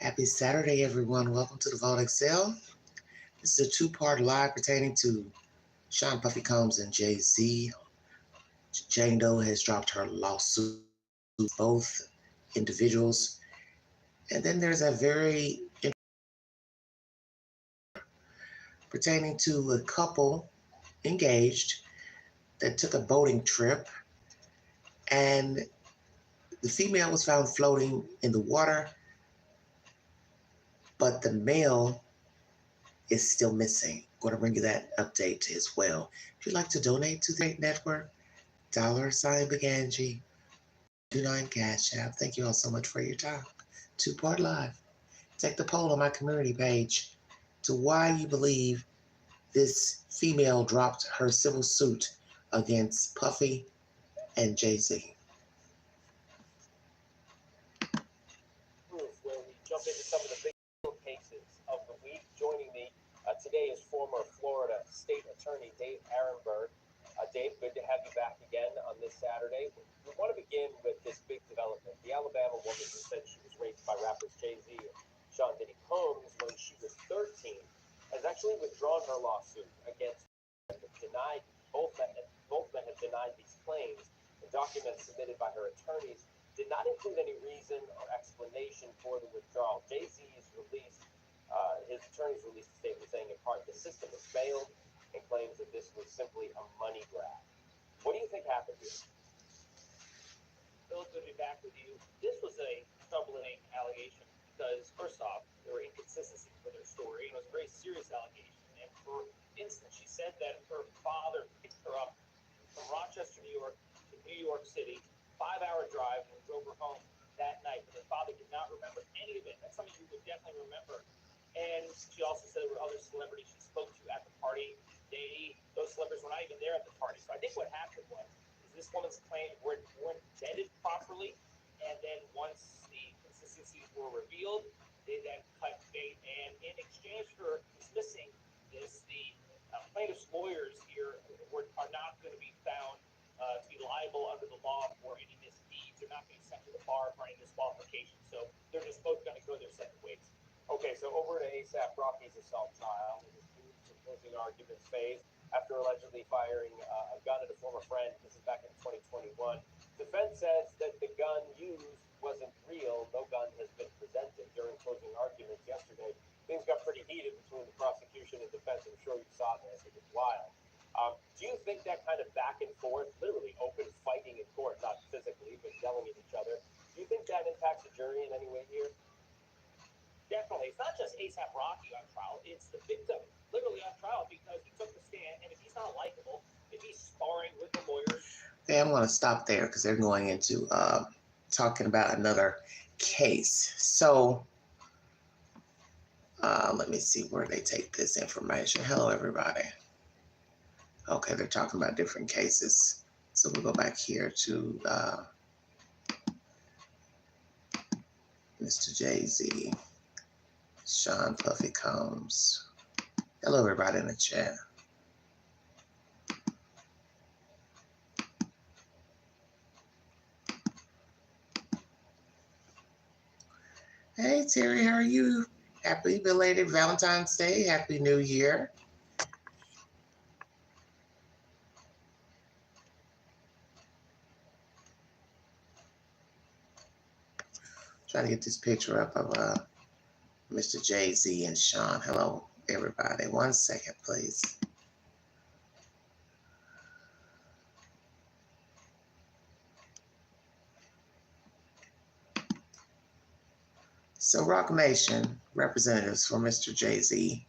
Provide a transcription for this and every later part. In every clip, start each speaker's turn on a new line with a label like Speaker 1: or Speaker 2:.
Speaker 1: Happy Saturday, everyone. Welcome to the Vault Excel. This is a two-part live pertaining to Sean Puffy Combs and Jay-Z. Jane Doe has dropped her lawsuit, both individuals. And then there's a very pertaining to a couple engaged that took a boating trip, and the female was found floating in the water, but the male is still missing. I'm going to bring you that update as well. If you'd like to donate to the network, $Big Angie, 29 Cash App. Thank you all so much for your time. Two-part live. Take the poll on my community page to why you believe this female dropped her civil suit against Puffy and Jay-Z.
Speaker 2: Where we jump into some of the big cases of the week. Joining me today is former Florida State Attorney Dave Arenberg. Dave, good to have you back again on this Saturday. We want to begin with this big development. The Alabama woman who said she was raped by rappers Jay-Z and Sean Diddy Combs when she was 13 has actually withdrawn her lawsuit against denied both men have denied these claims. The documents submitted by her attorneys did not include any reason or explanation for the withdrawal. Jay-Z's released, his attorneys released a statement saying in part the system has failed and claims that this was simply a money grab. What do you think happened here?
Speaker 3: Bill, good to be back with you. This was a troubling allegation because, first off, there were inconsistencies with her story, and it was a very serious allegation. And for instance, she said that her father picked her up from Rochester, New York, to New York City, 5-hour drive, and drove her home that night. But her father did not remember any of it. That's something you would definitely remember. And she also said there were other celebrities she spoke to at the party. Those celebrities were not even there at the party. So I think what happened was this woman's claims weren't vetted properly, and then once the consistencies were revealed, they then cut bait. And in exchange for dismissing this, the plaintiff's lawyers here are not going to be found to be liable under the law for any misdeeds. They're not going to be sent to the bar for any disqualification. So they're just both going to go their separate ways.
Speaker 2: Okay, so over to ASAP Rocky's assault trial. It was moved to closing arguments phase after allegedly firing a gun at a former friend. This is back in 2021. Defense says that the gun used wasn't real. No gun has been presented. During closing arguments yesterday, things got pretty heated between the prosecution and defense. I'm sure you saw this. It was wild. Do you think that kind of back and forth, literally open fighting in court, not physically, but yelling at each other, do you think that impacts the jury in any way here?
Speaker 3: Definitely. It's not just ASAP Rocky on trial. It's the victim literally on trial because he took the stand, and if he's not likable, if he's sparring with the lawyers.
Speaker 1: Okay, I'm going to stop there because they're going into talking about another case. So let me see where they take this information. Hello, everybody. Okay, they're talking about different cases. So we'll go back here to Mr. Jay-Z, Sean Puffy Combs. Hello, everybody in the chat. Hey, Terry, how are you? Happy belated Valentine's Day. Happy New Year. Trying to get this picture up of Mr. Jay-Z and Sean. Hello, everybody. 1 second, please. So, Rock Nation representatives for Mr. Jay-Z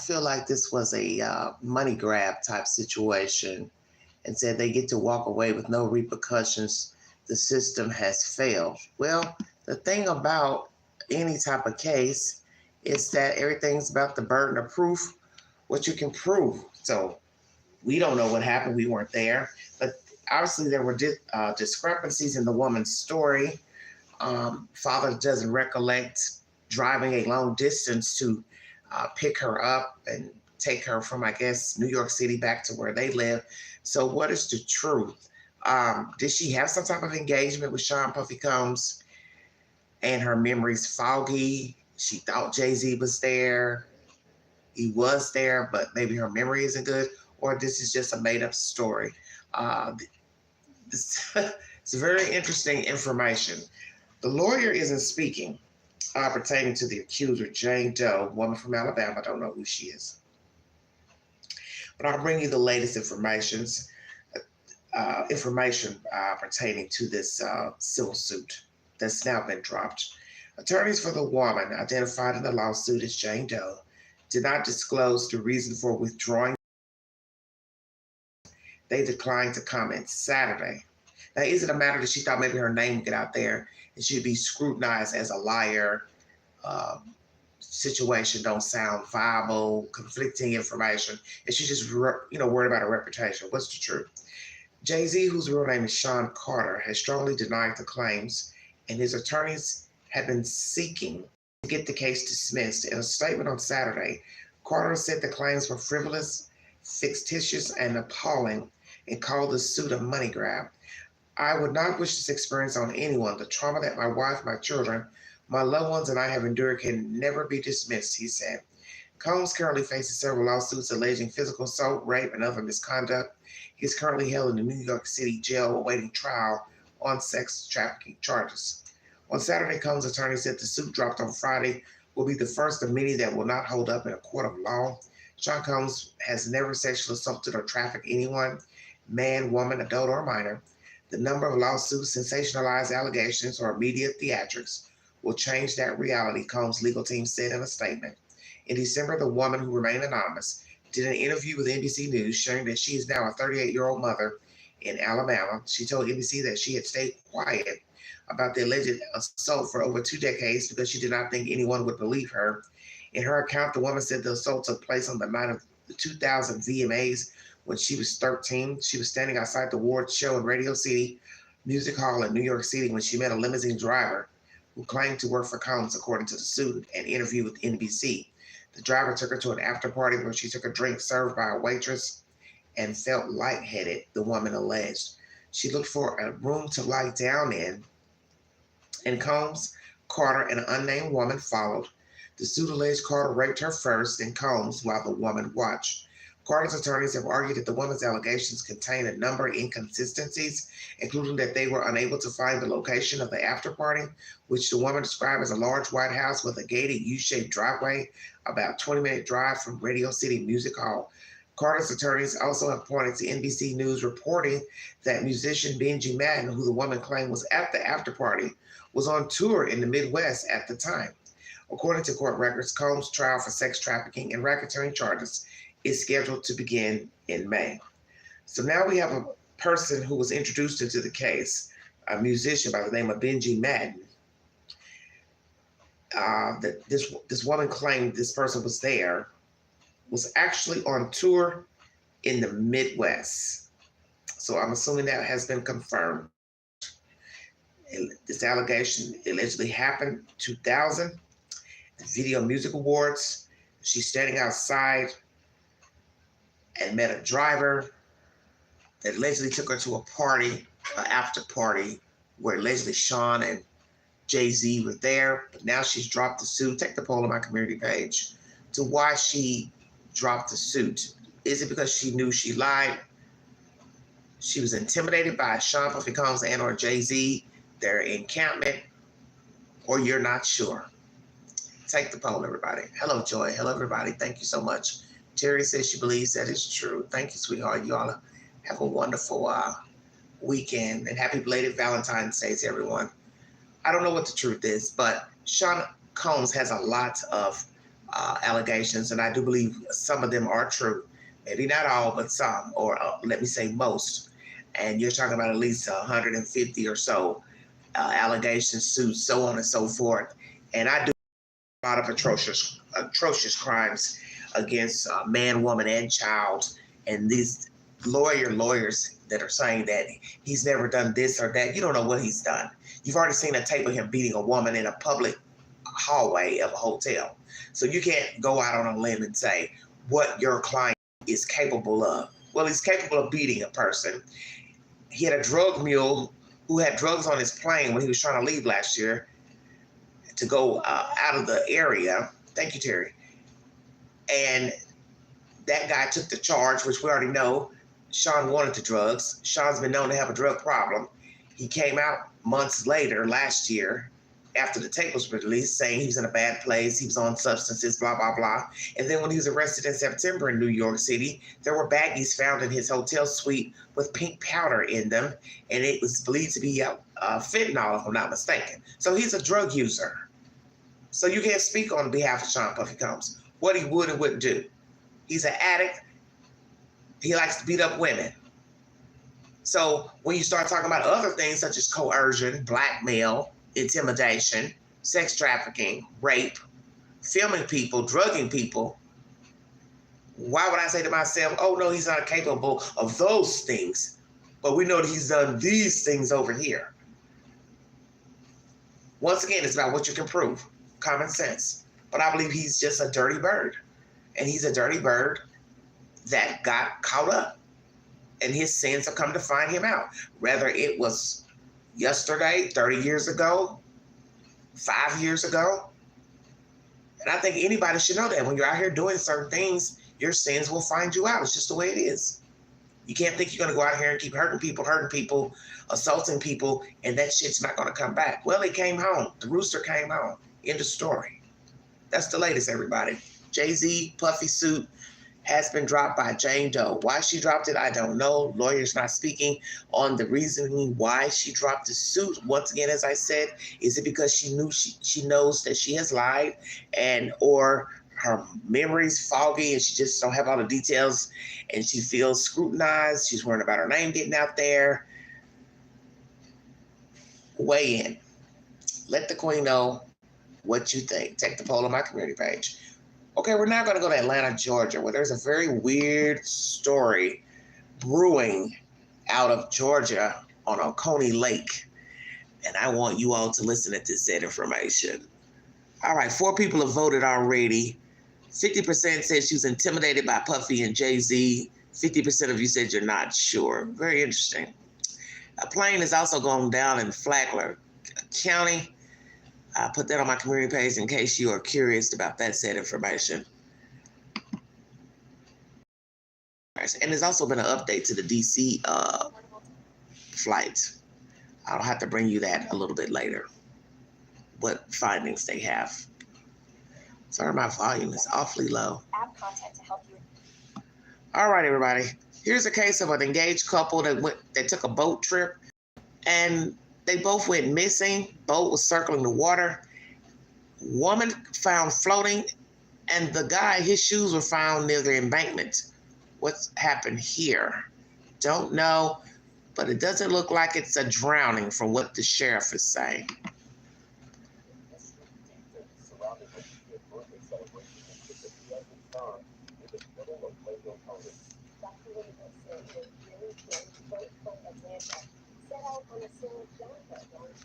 Speaker 1: feel like this was a money grab type situation and said they get to walk away with no repercussions. The system has failed. Well, the thing about any type of case is that everything's about the burden of proof, what you can prove. So we don't know what happened. We weren't there. But obviously there were discrepancies in the woman's story. Father doesn't recollect driving a long distance to pick her up and take her from, I guess, New York City back to where they live. So what is the truth? Did she have some type of engagement with Sean Puffy Combs? and her memory's foggy. She thought Jay-Z was there. He was there, but maybe her memory isn't good, or this is just a made-up story. It's very interesting information. The lawyer isn't speaking pertaining to the accuser, Jane Doe, woman from Alabama. I don't know who she is. But I'll bring you the latest information pertaining to this civil suit that's now been dropped. Attorneys for the woman identified in the lawsuit as Jane Doe did not disclose the reason for withdrawing. They declined to comment Saturday. Now, is it a matter that she thought maybe her name would get out there and she'd be scrutinized as a liar? Situation don't sound viable, conflicting information, and she's just worried about her reputation. What's the truth? Jay-Z, whose real name is Sean Carter, has strongly denied the claims, and his attorneys have been seeking to get the case dismissed. In a statement on Saturday, Carter said the claims were frivolous, fictitious, and appalling, and called the suit a money grab. I would not wish this experience on anyone. The trauma that my wife, my children, my loved ones, and I have endured can never be dismissed, he said. Combs currently faces several lawsuits alleging physical assault, rape, and other misconduct. He is currently held in the New York City jail awaiting trial on sex trafficking charges. On Saturday, Combs' attorney said the suit dropped on Friday will be the first of many that will not hold up in a court of law. Sean Combs has never sexually assaulted or trafficked anyone, man, woman, adult, or minor. The number of lawsuits, sensationalized allegations, or media theatrics will change that reality, Combs' legal team said in a statement. In December, the woman, who remained anonymous, did an interview with NBC News sharing that she is now a 38-year-old mother in Alabama. She told NBC that she had stayed quiet about the alleged assault for over 2 decades because she did not think anyone would believe her. In her account, the woman said the assault took place on the night of the 2000 VMAs when she was 13. She was standing outside the awards show in Radio City Music Hall in New York City when she met a limousine driver who claimed to work for Combs, according to the suit, and interview with NBC. The driver took her to an after party where she took a drink served by a waitress and felt lightheaded, the woman alleged. She looked for a room to lie down in, and Combs, Carter, and an unnamed woman followed. The suit alleged Carter raped her first and Combs while the woman watched. Carter's attorneys have argued that the woman's allegations contain a number of inconsistencies, including that they were unable to find the location of the after party, which the woman described as a large white house with a gated U-shaped driveway, about a 20-minute drive from Radio City Music Hall. Carter's attorneys also have pointed to NBC News reporting that musician Benji Madden, who the woman claimed was at the after party, was on tour in the Midwest at the time. According to court records, Combs' trial for sex trafficking and racketeering charges is scheduled to begin in May. So now we have a person who was introduced into the case, a musician by the name of Benji Madden. That this woman claimed this person was there, was actually on tour in the Midwest. So I'm assuming that has been confirmed. This allegation allegedly happened in 2000, the Video Music Awards. She's standing outside and met a driver that allegedly took her to a party, an after party, where allegedly Sean and Jay-Z were there. But now she's dropped the suit. Take the poll on my community page to why she dropped the suit. Is it because she knew she lied? She was intimidated by Sean Puffy Combs and or Jay-Z, their encampment, or you're not sure? Take the poll, everybody. Hello, Joy. Hello, everybody. Thank you so much. Terry says she believes that is true. Thank you, sweetheart. You all have a wonderful weekend, and happy belated Valentine's Day to everyone. I don't know what the truth is, but Sean Combs has a lot of allegations, and I do believe some of them are true. Maybe not all, but some, or let me say most. And you're talking about at least 150 or so allegations, suits, so on and so forth. And I do a lot of atrocious crimes against man, woman, and child. And these lawyers that are saying that he's never done this or that, you don't know what he's done. You've already seen a tape of him beating a woman in a public hallway of a hotel. So you can't go out on a limb and say what your client is capable of. Well, he's capable of beating a person. He had a drug mule who had drugs on his plane when he was trying to leave last year, to go out of the area. Thank you, Terry. And that guy took the charge, which we already know. Sean wanted the drugs. Sean's been known to have a drug problem. He came out months later, last year, after the tape was released, saying he was in a bad place, he was on substances, blah, blah, blah. And then when he was arrested in September in New York City, there were baggies found in his hotel suite with pink powder in them, and it was believed to be fentanyl, if I'm not mistaken. So he's a drug user. So you can't speak on behalf of Sean Puffy Combs, what he would and wouldn't do. He's an addict. He likes to beat up women. So when you start talking about other things such as coercion, blackmail, intimidation, sex trafficking, rape, filming people, drugging people, why would I say to myself, oh no, he's not capable of those things, but we know that he's done these things over here? Once again, it's about what you can prove, common sense. But I believe he's just a dirty bird. And he's a dirty bird that got caught up. And his sins have come to find him out. Whether it was yesterday, 30 years ago, 5 years ago. And I think anybody should know that when you're out here doing certain things, your sins will find you out. It's just the way it is. You can't think you're going to go out here and keep hurting people, assaulting people, and that shit's not going to come back. Well, it came home. The rooster came home. End of story. That's the latest, everybody. Jay-Z, Puffy suit has been dropped by Jane Doe. Why she dropped it, I don't know. Lawyers not speaking on the reasoning why she dropped the suit. Once again, as I said, is it because she knows that she has lied, and or her memory's foggy and she just don't have all the details and she feels scrutinized? She's worried about her name getting out there. Weigh in. Let the queen know what you think. Take the poll on my community page. Okay, we're now going to go to Atlanta, Georgia, where there's a very weird story brewing out of Georgia on Oconee Lake. And I want you all to listen to this information. All right, 4 people have voted already. 50% said she was intimidated by Puffy and Jay-Z. 50% of you said you're not sure. Very interesting. A plane is also going down in Flagler County. I put that on my community page in case you are curious about that said information. And there's also been an update to the DC flight. I'll have to bring you that a little bit later, what findings they have. Sorry, my volume is awfully low.
Speaker 4: App content to help you.
Speaker 1: All right, everybody. Here's a case of an engaged couple that took a boat trip, and they both went missing. Boat was circling the water. Woman found floating, and the guy, his shoes were found near the embankment. What's happened here? Don't know, but it doesn't look like it's a drowning from what the sheriff is saying.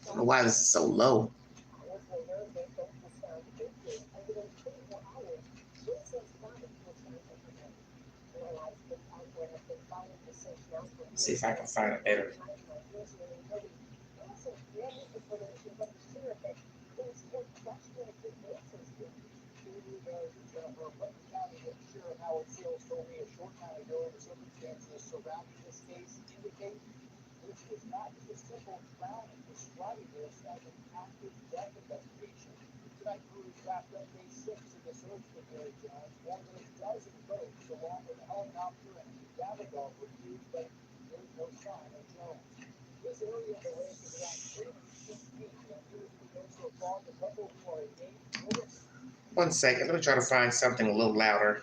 Speaker 1: I don't know why this is so low. See if I can find it better. One second, let me try to find something a little louder.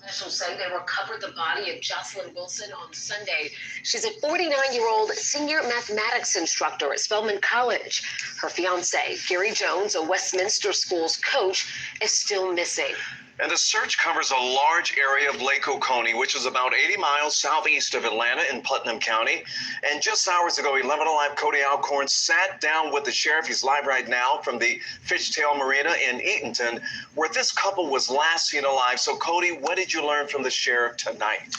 Speaker 5: Officials say they recovered the body of Jocelyn Wilson on Sunday. She's a 49-year-old senior mathematics instructor at Spelman College. Her fiance, Gary Jones, a Westminster Schools coach, is still missing.
Speaker 4: And the search covers a large area of Lake Oconee, which is about 80 miles southeast of Atlanta in Putnam County. And just hours ago, 11 Alive Cody Alcorn sat down with the sheriff. He's live right now from the Fishtail Marina in Eatonton, where this couple was last seen alive. So, Cody, what did you learn from the sheriff tonight?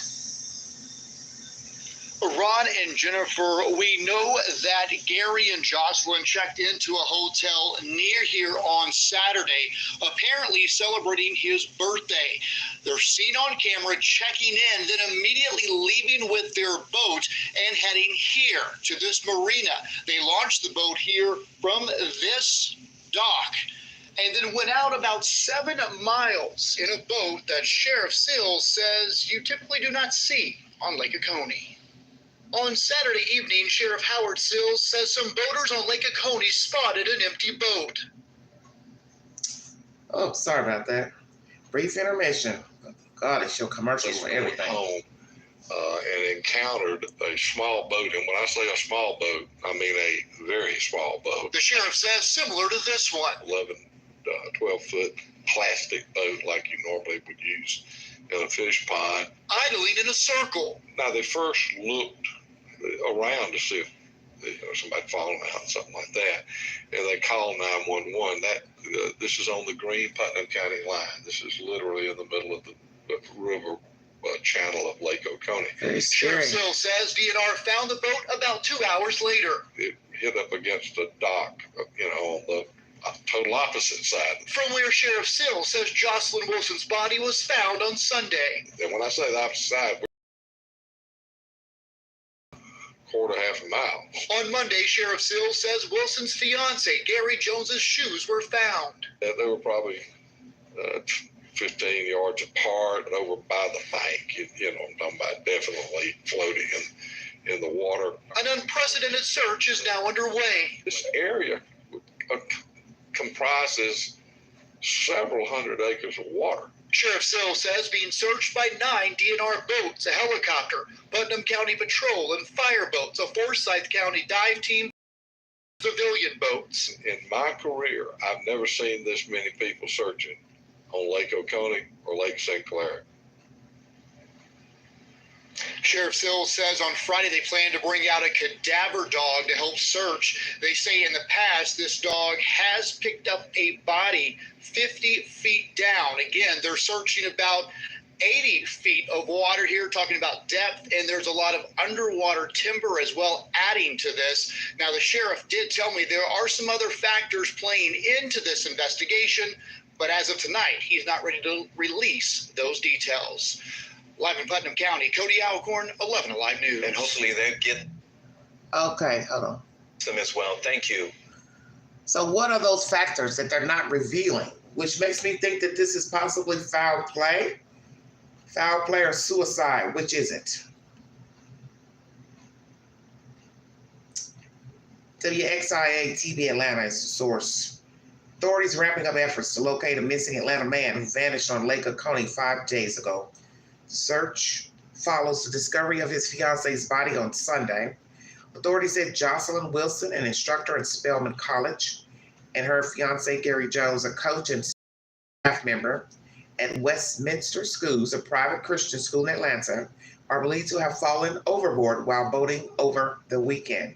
Speaker 6: Ron and Jennifer, we know that Gary and Jocelyn checked into a hotel near here on Saturday, apparently celebrating his birthday. They're seen on camera checking in, then immediately leaving with their boat and heading here to this marina. They launched the boat here from this dock and then went out about 7 miles in a boat that Sheriff Sills says you typically do not see on Lake Oconee. On Saturday evening, Sheriff Howard Sills says some boaters on Lake Oconee spotted an empty boat.
Speaker 1: Oh, sorry about that. Brief intermission. God, they show commercials for everything.
Speaker 7: Home, and encountered a small boat. And when I say a small boat, I mean a very small boat.
Speaker 6: The sheriff says similar to this one.
Speaker 7: 11, 12-foot plastic boat like you normally would use in a fish pond.
Speaker 6: Idling in a circle.
Speaker 7: Now, they first looked around to see if somebody fallen out, something like that, and they called 911. This is on the Green Putnam County line. This is literally in the middle of the river channel of Lake Oconee.
Speaker 1: Very scary.
Speaker 6: Sheriff Sills says DNR found the boat about 2 hours later.
Speaker 7: It hit up against a dock, on the total opposite side.
Speaker 6: From where Sheriff Sills says Jocelyn Wilson's body was found on Sunday.
Speaker 7: And when I say the opposite side, quarter, half a mile.
Speaker 6: On Monday, Sheriff Sills says Wilson's fiance, Gary Jones's shoes were found.
Speaker 7: They were probably 15 yards apart and over by the bank. I'm talking about definitely floating in the water.
Speaker 6: An unprecedented search is now underway.
Speaker 7: This area comprises several hundred acres of water.
Speaker 6: Sheriff Sills says being searched by 9 DNR boats, a helicopter, Putnam County Patrol, and fire boats, a Forsyth County dive team, civilian boats.
Speaker 7: In my career, I've never seen this many people searching on Lake Oconee or Lake St. Clair.
Speaker 6: Sheriff Sills says on Friday they plan to bring out a cadaver dog to help search. They say in the past this dog has picked up a body 50 feet down. Again, they're searching about 80 feet of water here, talking about depth, and there's a lot of underwater timber as well adding to this. Now, the sheriff did tell me there are some other factors playing into this investigation, but as of tonight, he's not ready to release those details. Live in Putnam County, Cody Alcorn, 11 Alive News.
Speaker 4: And hopefully they'll get
Speaker 1: Okay, hold on.
Speaker 4: them as well. Thank you.
Speaker 1: So what are those factors that they're not revealing? Which makes me think that this is possibly foul play. Foul play or suicide, which is it? WXIA TV Atlanta is the source. Authorities ramping up efforts to locate a missing Atlanta man who vanished on Lake Oconee 5 days ago. The search follows the discovery of his fiance's body on Sunday. Authorities said Jocelyn Wilson, an instructor at Spelman College, and her fiance Gary Jones, a coach and staff member at Westminster Schools, a private Christian school in Atlanta, are believed to have fallen overboard while boating over the weekend.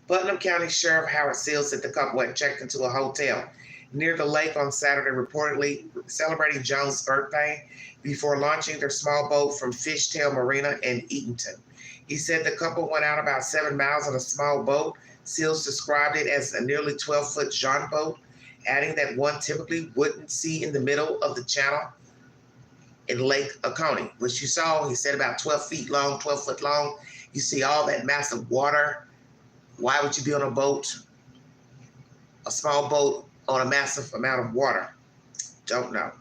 Speaker 1: Putnam County Sheriff Howard Sills said the couple had checked into a hotel near the lake on Saturday, reportedly celebrating Jones' birthday before launching their small boat from Fishtail Marina in Eatonton. He said the couple went out about 7 miles on a small boat. Sills described it as a nearly 12-foot John boat, adding that one typically wouldn't see in the middle of the channel in Lake Oconee, which you saw, he said about 12 feet long, 12 foot long. You see all that massive water. Why would you be on a boat, a small boat on a massive amount of water? Don't know.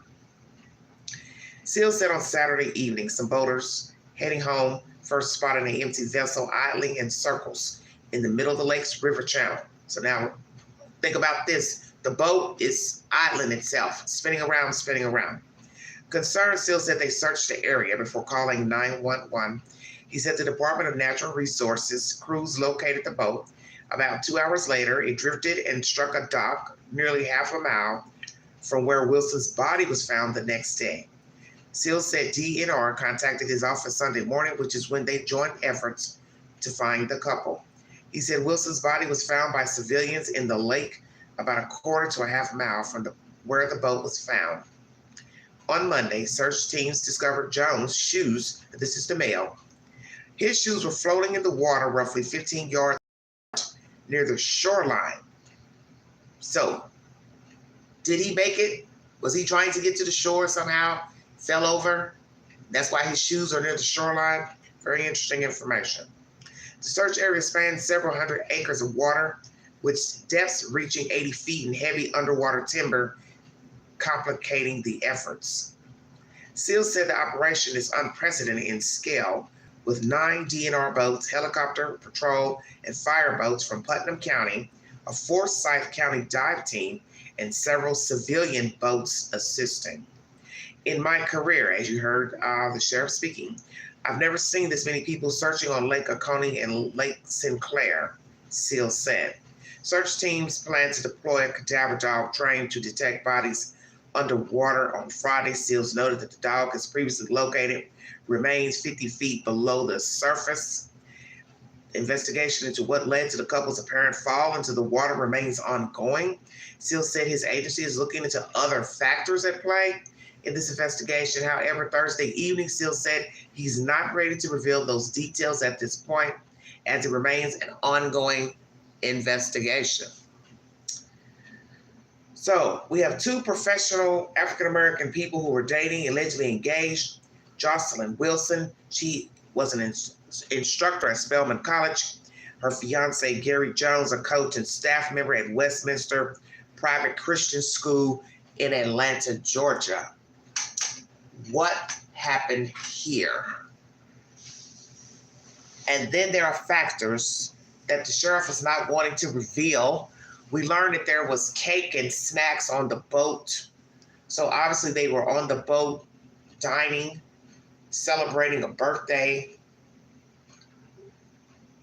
Speaker 1: Sills said on Saturday evening, some boaters heading home first spotted an empty vessel idling in circles in the middle of the lake's river channel. So now think about this. The boat is idling itself, spinning around, spinning around. Concerned, Sills said they searched the area before calling 911. He said the Department of Natural Resources crews located the boat. About 2 hours later, it drifted and struck a dock nearly half a mile from where Wilson's body was found the next day. Seals said DNR contacted his office Sunday morning, which is when they joined efforts to find the couple. He said Wilson's body was found by civilians in the lake about a quarter to a half mile from where the boat was found. On Monday, search teams discovered Jones' shoes. This is the male. His shoes were floating in the water roughly 15 yards near the shoreline. So, did he make it? Was he trying to get to the shore somehow? Fell over? That's why his shoes are near the shoreline? Very interesting information. The search area spans several hundred acres of water, with depths reaching 80 feet and heavy underwater timber complicating the efforts. SEALs said the operation is unprecedented in scale, with 9 DNR boats, helicopter, patrol, and fire boats from Putnam County, a Forsyth County dive team, and several civilian boats assisting. In my career, as you heard the sheriff speaking, I've never seen this many people searching on Lake Oconee and Lake Sinclair, SEALs said. Search teams plan to deploy a cadaver dog trained to detect bodies underwater on Friday. SEALs noted that the dog is previously located, remains 50 feet below the surface. Investigation into what led to the couple's apparent fall into the water remains ongoing. SEALs said his agency is looking into other factors at play in this investigation. However, Thursday evening, SEALs said he's not ready to reveal those details at this point, as it remains an ongoing investigation. So we have 2 professional African-American people who were dating, allegedly engaged. Jocelyn Wilson, she was an instructor at Spelman College. Her fiance, Gary Jones, a coach and staff member at Westminster Private Christian School in Atlanta, Georgia. What happened here? And then there are factors that the sheriff is not wanting to reveal. We learned that there was cake and snacks on the boat. So obviously they were on the boat dining, celebrating a birthday.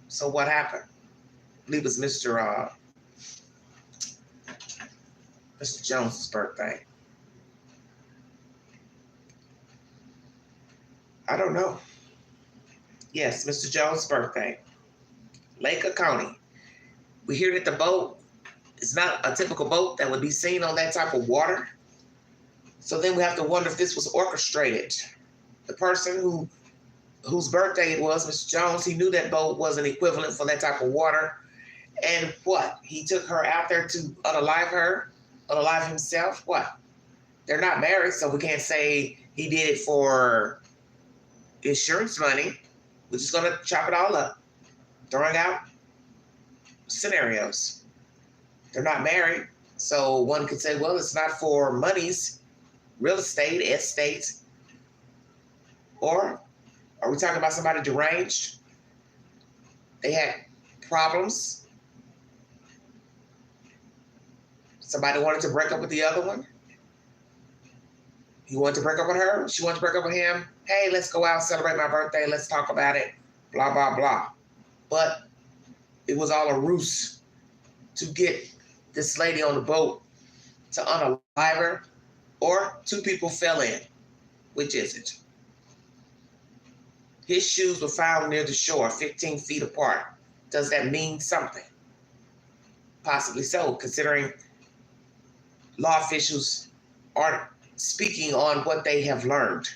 Speaker 1: So what happened? I believe it was Mr. Jones's birthday. I don't know. Yes, Mr. Jones' birthday. Lake Oconee. We hear that the boat is not a typical boat that would be seen on that type of water. So then we have to wonder if this was orchestrated. The person whose birthday it was, Mr. Jones, he knew that boat wasn't equivalent for that type of water. And what? He took her out there to unalive her, unalive himself? What? They're not married, so we can't say he did it for insurance money. We're just going to chop it all up, throwing out scenarios. They're not married, so one could say, well, it's not for monies, real estate, estates. Or are we talking about somebody deranged? They had problems. Somebody wanted to break up with the other one. He wanted to break up with her. She wanted to break up with him. Hey, let's go out, celebrate my birthday. Let's talk about it. Blah, blah, blah. But it was all a ruse to get this lady on the boat to unalive her, or 2 people fell in. Which is it? His shoes were found near the shore, 15 feet apart. Does that mean something? Possibly so, considering law officials aren't speaking on what they have learned,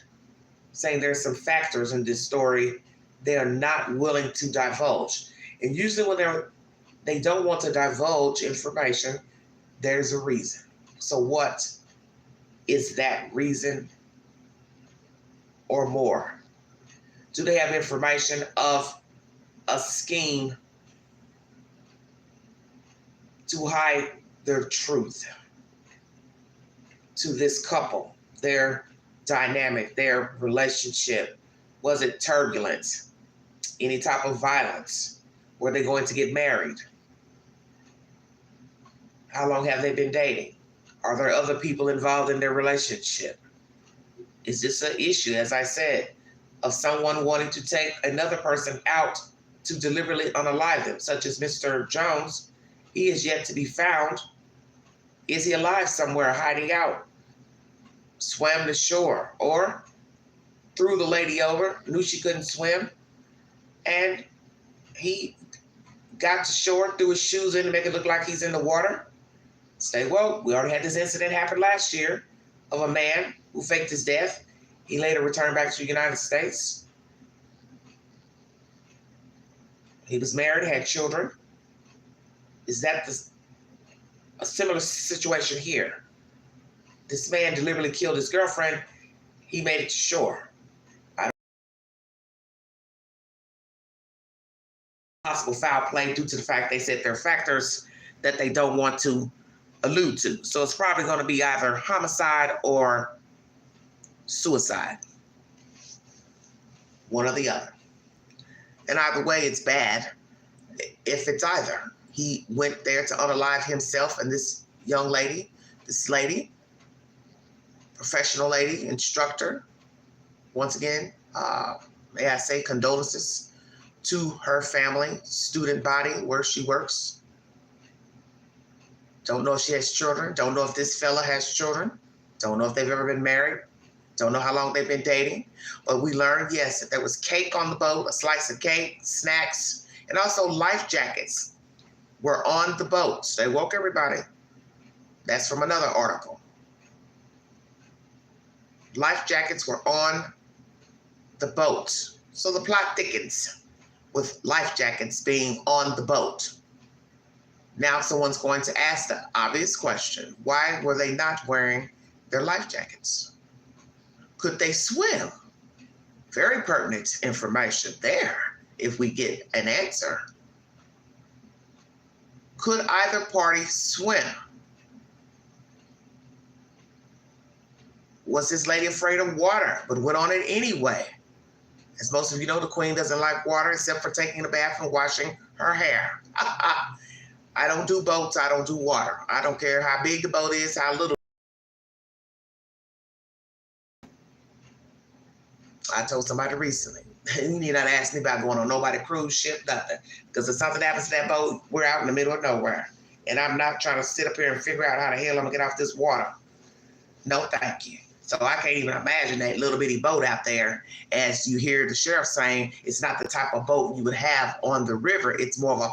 Speaker 1: saying there's some factors in this story they're not willing to divulge. And usually when they don't want to divulge information, there's a reason. So what is that reason or more? Do they have information of a scheme to hide their truth to this couple, their dynamic, their relationship? Was it turbulent? Any type of violence? Were they going to get married? How long have they been dating? Are there other people involved in their relationship? Is this an issue, as I said, of someone wanting to take another person out to deliberately unalive them, such as Mr. Jones? He is yet to be found. Is he alive somewhere, hiding out? Swam to shore, or threw the lady over, knew she couldn't swim, and he got to shore, threw his shoes in to make it look like he's in the water. Stay woke. We already had this incident happen last year of a man who faked his death. He later returned back to the United States. He was married, had children. Is that a similar situation here? This man deliberately killed his girlfriend. He made it to shore. Possible foul play due to the fact they said there are factors that they don't want to allude to. So it's probably going to be either homicide or suicide. One or the other. And either way, it's bad if it's either. He went there to unalive himself and this young lady, professional lady, instructor. Once again, may I say condolences to her family, student body, where she works. Don't know if she has children. Don't know if this fella has children. Don't know if they've ever been married. Don't know how long they've been dating. But we learned, yes, that there was cake on the boat, a slice of cake, snacks, and also life jackets were on the boat. So they woke everybody. That's from another article. Life jackets were on the boat. So the plot thickens with life jackets being on the boat. Now someone's going to ask the obvious question, why were they not wearing their life jackets? Could they swim? Very pertinent information there, if we get an answer. Could either party swim? Was this lady afraid of water, but went on it anyway? As most of you know, the Queen doesn't like water except for taking a bath and washing her hair. I don't do boats, I don't do water. I don't care how big the boat is, how little. I told somebody recently, you need not ask me about going on nobody cruise ship, nothing. Because if something happens to that boat, we're out in the middle of nowhere. And I'm not trying to sit up here and figure out how the hell I'm gonna get off this water. No, thank you. So I can't even imagine that little bitty boat out there. As you hear the sheriff saying, it's not the type of boat you would have on the river. It's more of a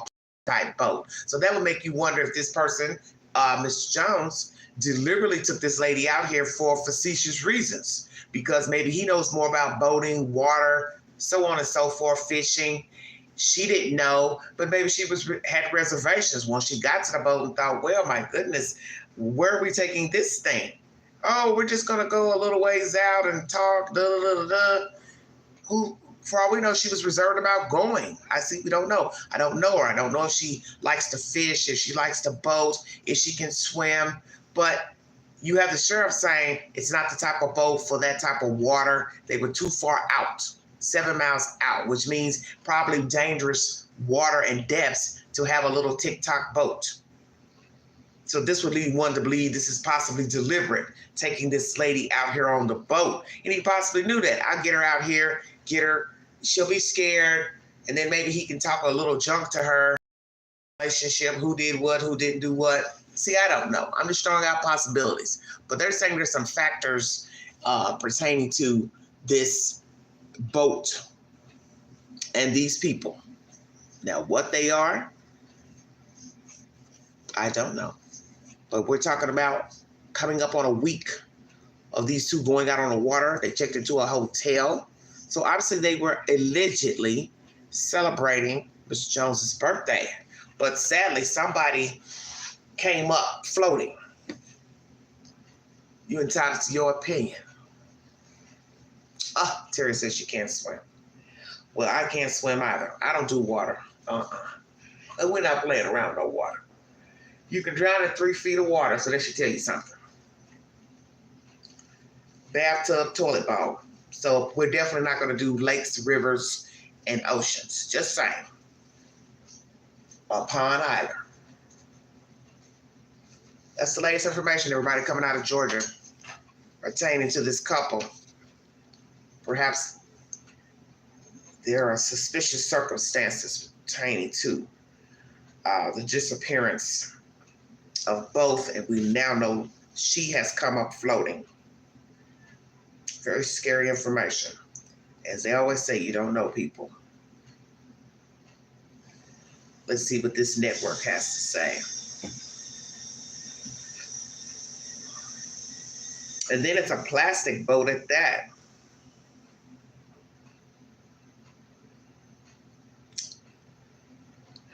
Speaker 1: type boat. So that would make you wonder if this person, Mr. Jones, deliberately took this lady out here for facetious reasons, because maybe he knows more about boating, water, so on and so forth, fishing. She didn't know, but maybe she had reservations once she got to the boat and thought, well, my goodness, where are we taking this thing? Oh, we're just gonna go a little ways out and talk, Who, for all we know, she was reserved about going. We don't know. I don't know her. I don't know if she likes to fish, if she likes to boat, if she can swim. But you have the sheriff saying it's not the type of boat for that type of water. They were too far out, 7 miles out, which means probably dangerous water and depths to have a little tic-tac boat. So this would lead one to believe this is possibly deliberate, taking this lady out here on the boat. And he possibly knew that. I'll get her out here, get her, she'll be scared, and then maybe he can talk a little junk to her. Relationship, who did what, who didn't do what. See, I don't know. I'm just throwing out possibilities. But they're saying there's some factors pertaining to this boat and these people. Now, what they are, I don't know. But we're talking about coming up on a week of these two going out on the water. They checked into a hotel. So obviously they were allegedly celebrating Mr. Jones's birthday. But sadly, somebody came up floating. You're entitled to your opinion. Terry says she can't swim. Well, I can't swim either. I don't do water. And we're not playing around with no water. You can drown in 3 feet of water, so that should tell you something. Bathtub, toilet bowl. So we're definitely not going to do lakes, rivers, and oceans. Just saying. Or pond either. That's the latest information, everybody, coming out of Georgia pertaining to this couple. Perhaps there are suspicious circumstances pertaining to the disappearance of both, and we now know she has come up floating. Very scary information. As they always say, you don't know people. Let's see what this network has to say. And then it's a plastic boat at that.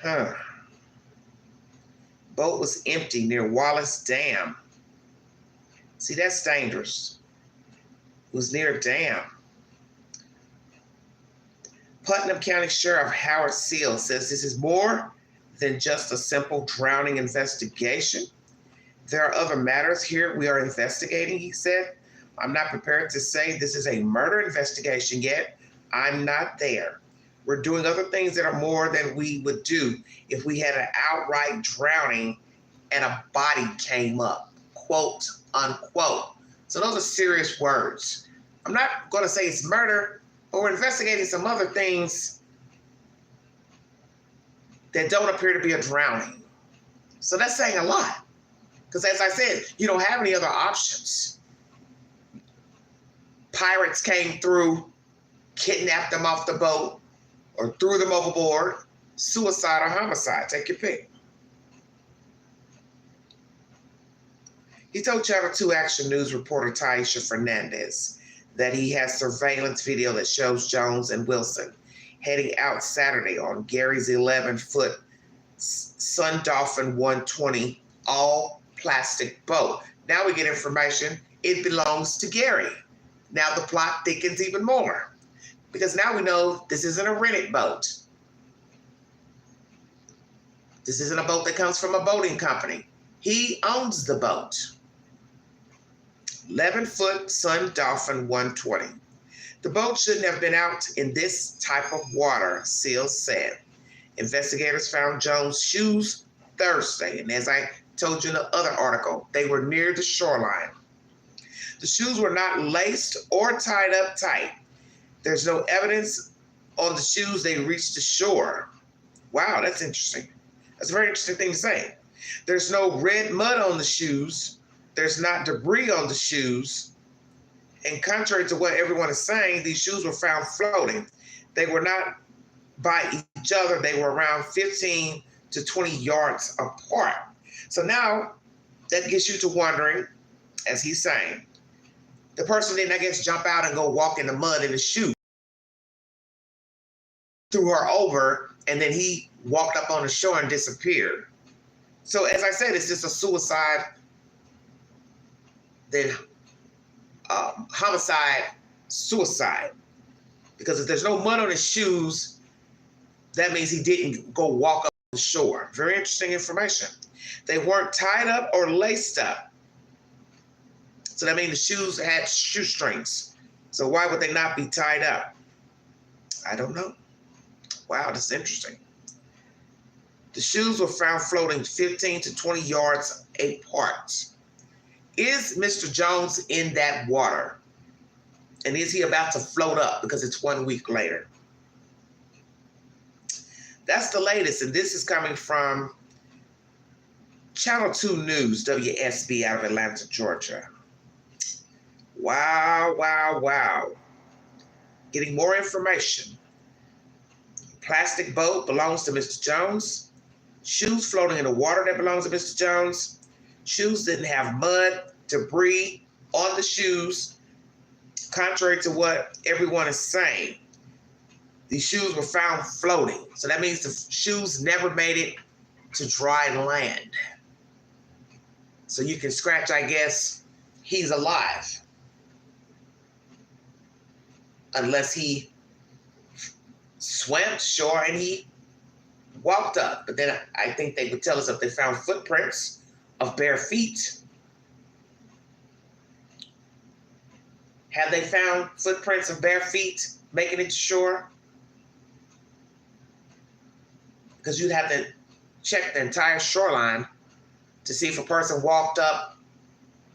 Speaker 1: Huh. Boat was empty near Wallace Dam. See, that's dangerous. It was near a dam. Putnam County Sheriff Howard Seal says this is more than just a simple drowning investigation. There are other matters here we are investigating, he said. I'm not prepared to say this is a murder investigation yet. I'm not there. We're doing other things that are more than we would do if we had an outright drowning and a body came up, quote, unquote. So those are serious words. I'm not going to say it's murder, but we're investigating some other things that don't appear to be a drowning. So that's saying a lot. Because as I said, you don't have any other options. Pirates came through, kidnapped them off the boat, or threw them overboard. Suicide or homicide, take your pick. He told Channel 2 Action News reporter Taisha Fernandez that he has surveillance video that shows Jones and Wilson heading out Saturday on Gary's 11-foot Sun Dolphin 120 all plastic boat. Now we get information it belongs to Gary. Now the plot thickens even more because now we know this isn't a rented boat. This isn't a boat that comes from a boating company. He owns the boat. 11-foot Sun Dolphin 120. The boat shouldn't have been out in this type of water, Seal said. Investigators found Jones' shoes Thursday, and as I told you in the other article, they were near the shoreline. The shoes were not laced or tied up tight. There's no evidence on the shoes they reached the shore. Wow, that's interesting. That's a very interesting thing to say. There's no red mud on the shoes. There's not debris on the shoes. And contrary to what everyone is saying, these shoes were found floating. They were not by each other. They were around 15 to 20 yards apart. So now that gets you to wondering, as he's saying, the person didn't, I guess, jump out and go walk in the mud in the shoe. Threw her over, and then he walked up on the shore and disappeared. So as I said, it's just a suicide, then homicide, suicide. Because if there's no mud on his shoes, that means he didn't go walk up the shore. Very interesting information. They weren't tied up or laced up. So that means the shoes had shoestrings. So why would they not be tied up? I don't know. Wow, this is interesting. The shoes were found floating 15 to 20 yards apart. Is Mr. Jones in that water? And is he about to float up because it's 1 week later? That's the latest, and this is coming from Channel 2 News, WSB out of Atlanta, Georgia. Wow, wow, wow. Getting more information. Plastic boat belongs to Mr. Jones. Shoes floating in the water that belongs to Mr. Jones. Shoes didn't have mud, debris on the shoes, contrary to what everyone is saying. These shoes were found floating. So that means the shoes never made it to dry land. So you can scratch, I guess, he's alive. Unless he swam to shore and he walked up. But then I think they would tell us if they found footprints of bare feet. Have they found footprints of bare feet making it to shore? Because you'd have to check the entire shoreline to see if a person walked up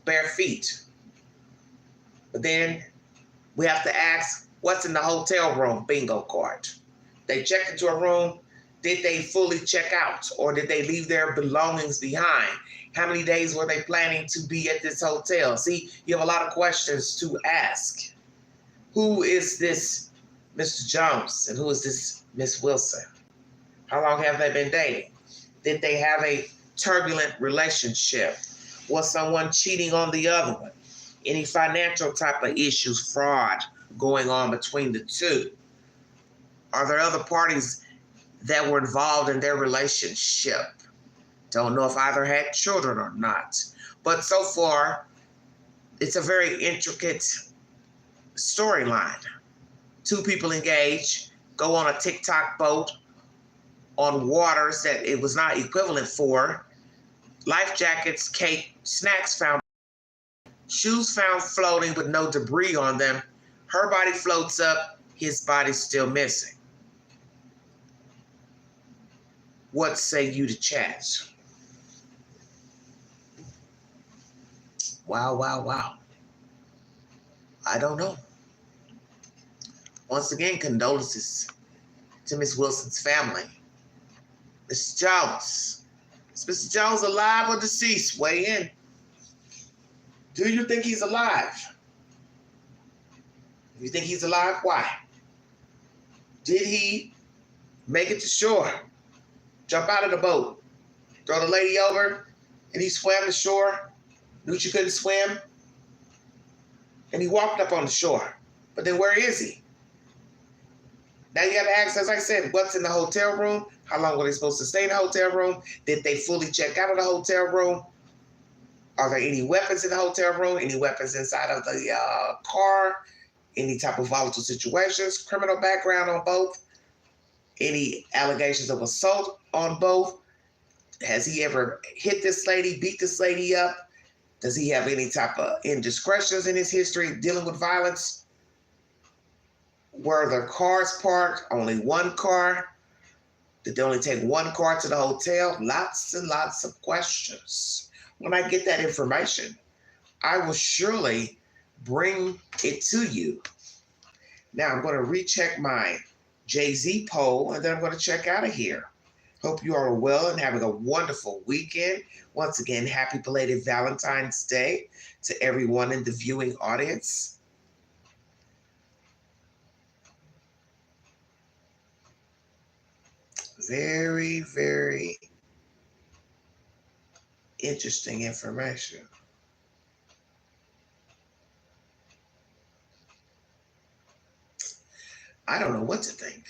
Speaker 1: bare feet. But then we have to ask, what's in the hotel room bingo card? They checked into a room, Did they fully check out, or did they leave their belongings behind? How many days were they planning to be at this hotel? See, you have a lot of questions to ask. Who is this Mr. Jones, and who is this Miss Wilson? How long have they been dating? Did they have a turbulent relationship? Was someone cheating on the other one? Any financial type of issues, fraud going on between the two? Are there other parties that were involved in their relationship? Don't know if either had children or not. But so far, it's a very intricate storyline. Two people engage, go on a TikTok boat on waters that it was not equivalent for. Life jackets, cake, snacks found, shoes found floating with no debris on them. Her body floats up, his body's still missing. What say you to chat? Wow, wow, wow. I don't know. Once again, condolences to Miss Wilson's family. Mr. Jones. Is Mr. Jones alive or deceased? Weigh in. Do you think he's alive? If you think he's alive, why? Did he make it to shore? Jump out of the boat, throw the lady over, and he swam to shore, knew she couldn't swim, and he walked up on the shore. But then where is he? Now you got to ask, as I said, what's in the hotel room? How long were they supposed to stay in the hotel room? Did they fully check out of the hotel room? Are there any weapons in the hotel room? Any weapons inside of the car? Any type of volatile situations? Criminal background on both? Any allegations of assault on both? Has he ever hit this lady, beat this lady up? Does he have any type of indiscretions in his history dealing with violence? Were there cars parked? Only one car? Did they only take one car to the hotel? Lots and lots of questions. When I get that information, I will surely bring it to you. Now I'm going to recheck my Jay-Z poll, and then I'm going to check out of here. Hope you are well and having a wonderful weekend. Once again, happy belated Valentine's Day to everyone in the viewing audience. Very, very interesting information. I don't know what to think.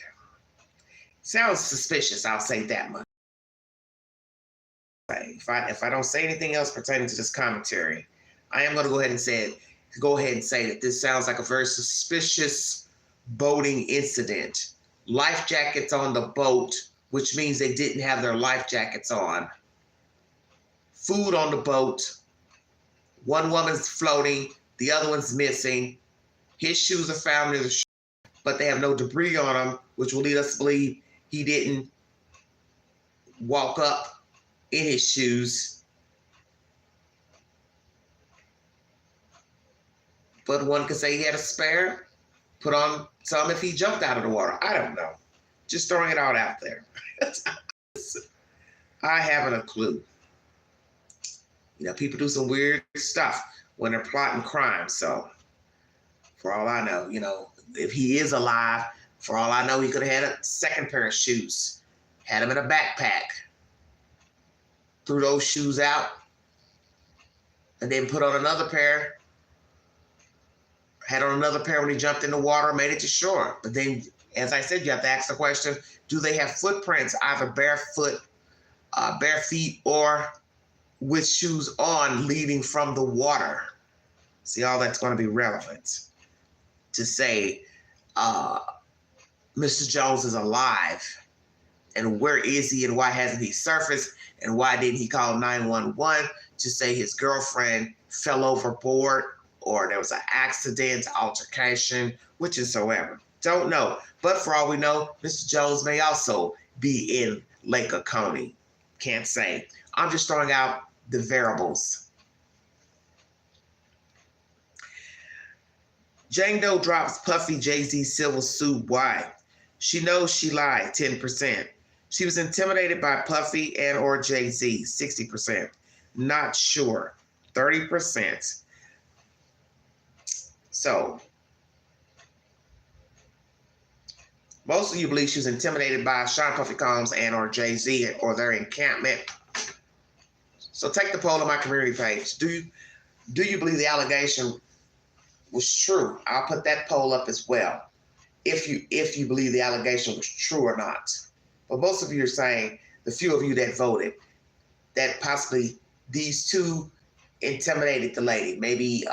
Speaker 1: Sounds suspicious, I'll say that much. If I don't say anything else pertaining to this commentary, I am going to go ahead and say that this sounds like a very suspicious boating incident. Life jackets on the boat, which means they didn't have their life jackets on. Food on the boat. One woman's floating, the other one's missing. His shoes are found near the shore, but they have no debris on them, which will lead us to believe he didn't walk up in his shoes. But one could say he had a spare, put on some if he jumped out of the water. I don't know. Just throwing it all out there. I haven't a clue. You know, people do some weird stuff when they're plotting crime. So for all I know, you know, if he is alive, for all I know, he could have had a second pair of shoes, had them in a backpack, threw those shoes out, and then put on another pair, had on another pair when he jumped in the water, made it to shore. But then, as I said, you have to ask the question, do they have footprints, either barefoot, bare feet, or with shoes on leading from the water? See, all that's going to be relevant to say Mr. Jones is alive, and where is he, and why hasn't he surfaced, and why didn't he call 911 to say his girlfriend fell overboard, or there was an accident, altercation, whichsoever. Don't know. But for all we know, Mr. Jones may also be in Lake Oconee. Can't say. I'm just throwing out the variables. Jane Doe drops Puffy Jay-Z civil suit. Why? She knows she lied 10%. She was intimidated by Puffy and or Jay-Z, 60%. Not sure, 30%. So, most of you believe she was intimidated by Sean Puffy Combs and or Jay-Z or their encampment. So take the poll on my community page. Do you believe the allegation was true? I'll put that poll up as well. If you believe the allegation was true or not. But most of you are saying, the few of you that voted, that possibly these two intimidated the lady, maybe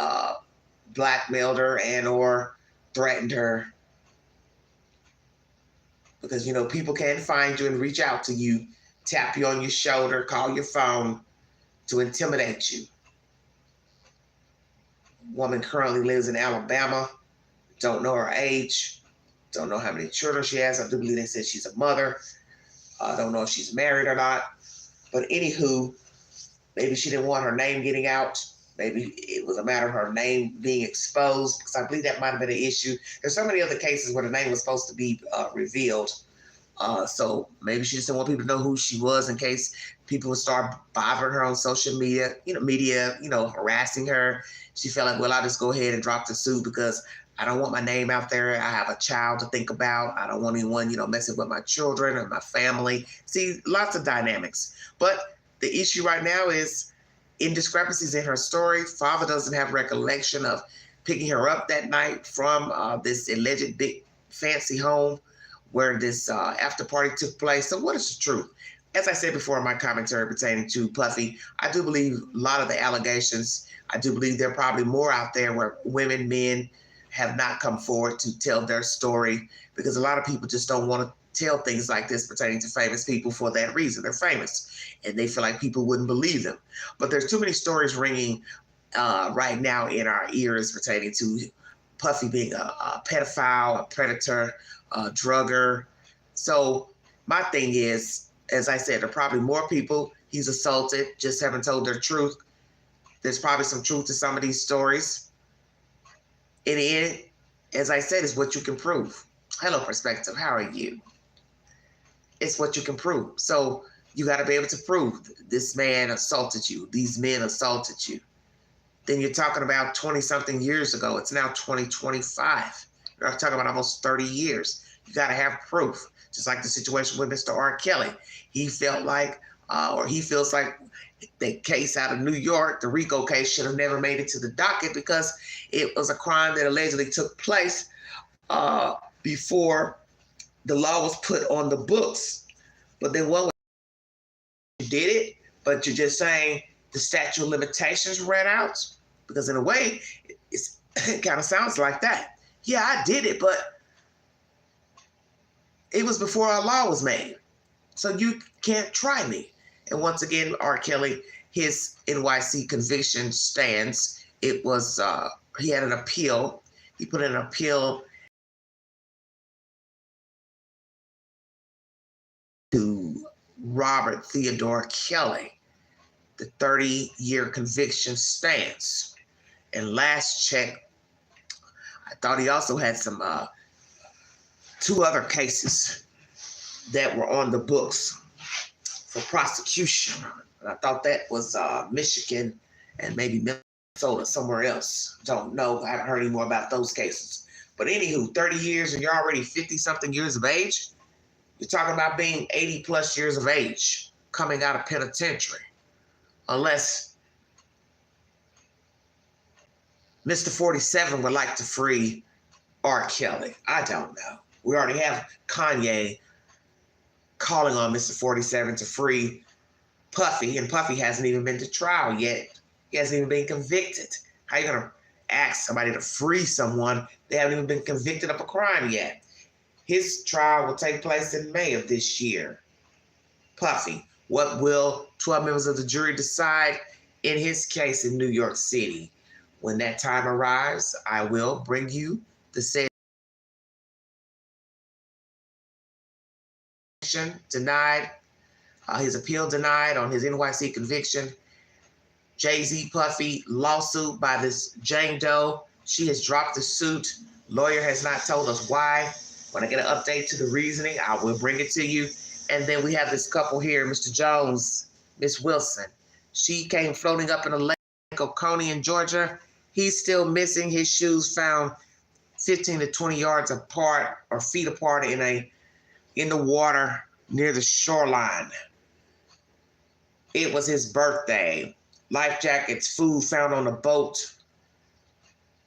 Speaker 1: blackmailed her and or threatened her. Because, you know, people can find you and reach out to you, tap you on your shoulder, call your phone to intimidate you. Woman currently lives in Alabama, don't know her age, don't know how many children she has. I do believe they said she's a mother. I don't know if she's married or not. But anywho, maybe she didn't want her name getting out. Maybe it was a matter of her name being exposed, because I believe that might have been an issue. There's so many other cases where the name was supposed to be revealed. So maybe she just didn't want people to know who she was in case people would start bothering her on social media, harassing her. She felt like, well, I'll just go ahead and drop the suit because I don't want my name out there. I have a child to think about. I don't want anyone, messing with my children or my family. See, lots of dynamics. But the issue right now is indiscrepancies in her story. Father doesn't have recollection of picking her up that night from this alleged big fancy home where this after party took place. So what is the truth? As I said before in my commentary pertaining to Puffy, I do believe a lot of the allegations, I do believe there are probably more out there where women, men have not come forward to tell their story, because a lot of people just don't want to tell things like this pertaining to famous people for that reason. They're famous and they feel like people wouldn't believe them. But there's too many stories ringing right now in our ears pertaining to Puffy being a pedophile, a predator, a drugger. So my thing is, as I said, there are probably more people he's assaulted, just haven't told their truth. There's probably some truth to some of these stories. In the end, as I said, it's what you can prove. Hello, Perspective. How are you? It's what you can prove. So you got to be able to prove this man assaulted you. These men assaulted you. Then you're talking about 20-something years ago. It's now 2025. You're talking about almost 30 years. You got to have proof. Just like the situation with Mr. R. Kelly. He felt like, or he feels like, the case out of New York, the RICO case, should have never made it to the docket because it was a crime that allegedly took place before the law was put on the books. But then one way you did it, but you're just saying the statute of limitations ran out? Because in a way, it kind of sounds like that. Yeah, I did it, but it was before our law was made. So you can't try me. And once again, R. Kelly, his NYC conviction stands. It was, he had an appeal. He put in an appeal to Robert Theodore Kelly. The 30-year conviction stands. And last check, I thought he also had some 2 other cases that were on the books for prosecution. And I thought that was Michigan and maybe Minnesota, somewhere else. Don't know. I haven't heard any more about those cases. But anywho, 30 years and you're already 50-something years of age. You're talking about being 80+ years of age coming out of penitentiary. Unless Mr. 47 would like to free R. Kelly. I don't know. We already have Kanye calling on Mr. 47 to free Puffy, and Puffy hasn't even been to trial yet. He hasn't even been convicted. How are you going to ask somebody to free someone? They haven't even been convicted of a crime yet. His trial will take place in May of this year. Puffy, what will 12 members of the jury decide in his case in New York City? When that time arrives, I will bring you the said denied, his appeal denied on his NYC conviction. Jay-Z Puffy lawsuit by this Jane Doe. She has dropped the suit. Lawyer has not told us why. When I get an update to the reasoning, I will bring it to you. And then we have this couple here, Mr. Jones, Miss Wilson. She came floating up in a lake, Oconee in Georgia. He's still missing. His shoes found 15 to 20 yards apart or feet apart in the water near the shoreline. It was his birthday. Life jackets, food found on the boat.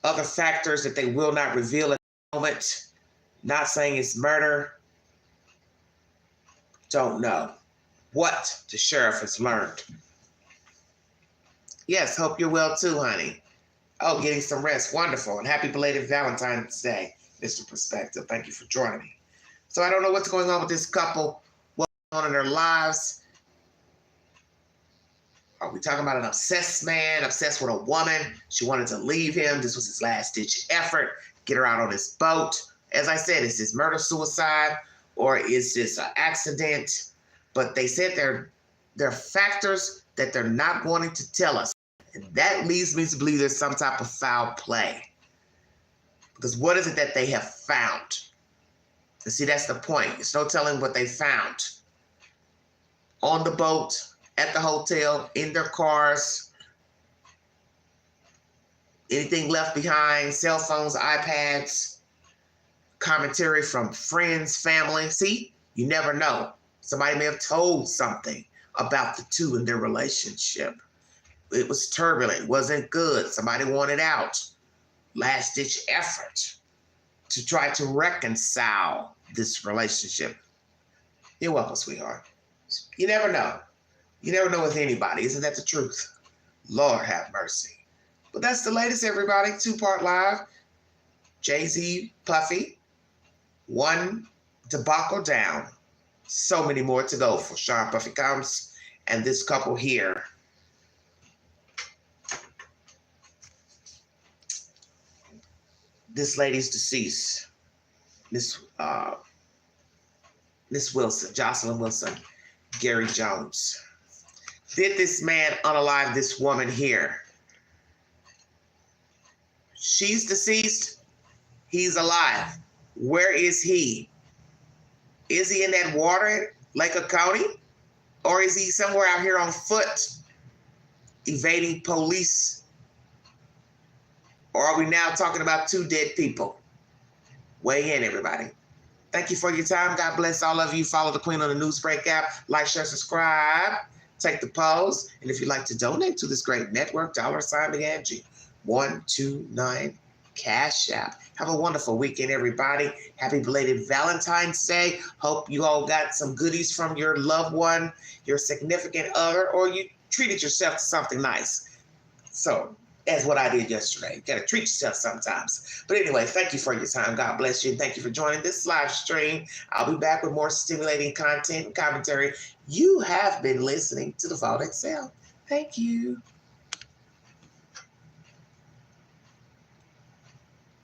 Speaker 1: Other factors that they will not reveal at the moment. Not saying it's murder. Don't know what the sheriff has learned. Yes, hope you're well too, honey. Oh, getting some rest. Wonderful. And happy belated Valentine's Day, Mr. Perspective. Thank you for joining me. So I don't know what's going on with this couple, what's going on in their lives. Are we talking about an obsessed man, obsessed with a woman? She wanted to leave him. This was his last-ditch effort. Get her out on this boat. As I said, is this murder-suicide or is this an accident? But they said there are factors that they're not wanting to tell us. And that leads me to believe there's some type of foul play. Because what is it that they have found? And see, that's the point. It's no telling what they found. On the boat, at the hotel, in their cars, anything left behind, cell phones, iPads, commentary from friends, family. See, you never know. Somebody may have told something about the two in their relationship. It was turbulent, wasn't good. Somebody wanted out. Last-ditch effort to try to reconcile this relationship. You're welcome, sweetheart. You never know. You never know with anybody. Isn't that the truth? Lord have mercy. But that's the latest, everybody. 2-part live. Jay-Z, Puffy. One debacle down. So many more to go for Sean Puffy Combs and this couple here. This lady's deceased. Miss Wilson, Jocelyn Wilson, Gary Jones. Did this man unalive this woman here? She's deceased. He's alive. Where is he? Is he in that water, Lake Oconee? Or is he somewhere out here on foot, evading police? Or are we now talking about 2 dead people? Weigh in, everybody. Thank you for your time. God bless all of you. Follow the Queen on the Newsbreak app. Like, share, subscribe. Take the polls. And if you'd like to donate to this great network, $Angie 129 Cash App. Have a wonderful weekend, everybody. Happy belated Valentine's Day. Hope you all got some goodies from your loved one, your significant other, or you treated yourself to something nice. So, as what I did yesterday. You gotta treat yourself sometimes. But anyway, thank you for your time. God bless you. And thank you for joining this live stream. I'll be back with more stimulating content and commentary. You have been listening to The Vault Excel. Thank you.